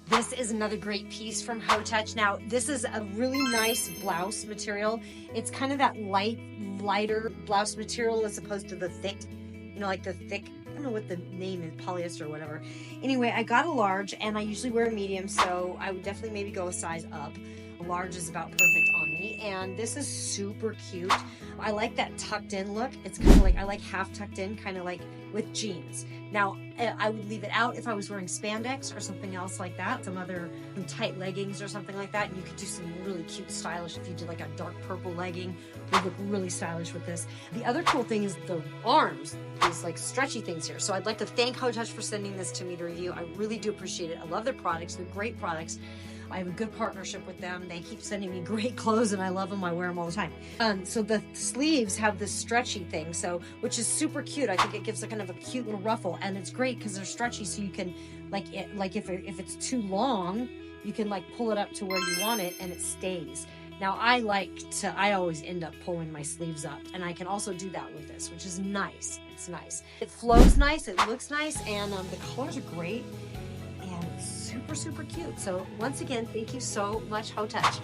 This is another great piece from HOTOUCH. Now, this is a really nice blouse material. It's kind of that lighter blouse material as opposed to the thick, you know, like the thick, I don't know what the name is, polyester or whatever. Anyway, I got a large and I usually wear a medium, so I would definitely maybe go a size up. A large is about perfect on me, and this is super cute. I like that tucked in look. It's kind of like, I like half tucked in, kind of like with jeans. Now, I would leave it out if I was wearing spandex or something else like that, some tight leggings or something like that, and you could do some really cute stylish, if you did like a dark purple legging, it would look really stylish with this. The other cool thing is the arms, these like stretchy things here. So I'd like to thank HOTOUCH for sending this to me to review. I really do appreciate it. I love their products. They're great products. I have a good partnership with them. They keep sending me great clothes and I love them. I wear them all the time. So the sleeves have this stretchy thing, which is super cute. I think it gives a kind of a cute little ruffle, and it's great because they're stretchy, so you can if it's too long, you can like pull it up to where you want it and it stays. Now I always end up pulling my sleeves up, and I can also do that with this, which is nice. It's nice. It flows nice, it looks nice, and the colors are great. And it's super, super cute. So once again, thank you so much, HOTOUCH.